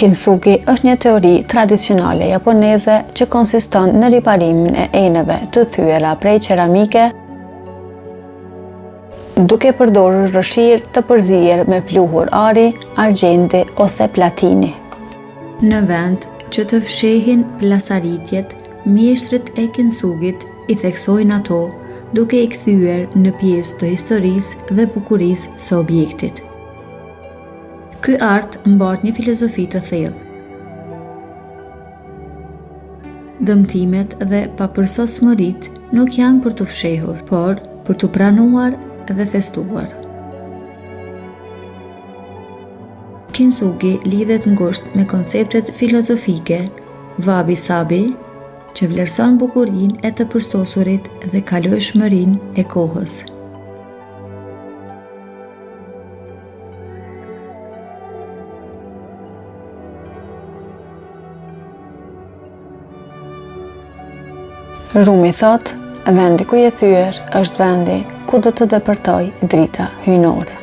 Kintsugi është një teori tradicionale japoneze që konsiston në riparimin e enëve të thyela prej qeramike duke përdorur rrëshirë të përzier me pluhur ari, argjendi ose platini. Në vend që të fshehin plasaritjet, mjeshtrit e kintsugit i theksojnë ato duke i kthyer në pjesë të historisë dhe bukurisë së objektit. Ky art mbart një filozofi të thellë. Dëmtimet dhe papërsosmëritë nuk janë për të fshehur, por për të pranuar dhe festuar. Kintsugi lidhet ngushtë me konceptet filozofike wabi-sabi, që vlerëson bukurinë e të përsosurit dhe kalojshmërinë e kohës. Rumi thot, vendi ku je thyer është vendi ku do të depërtoj drita hyjnore.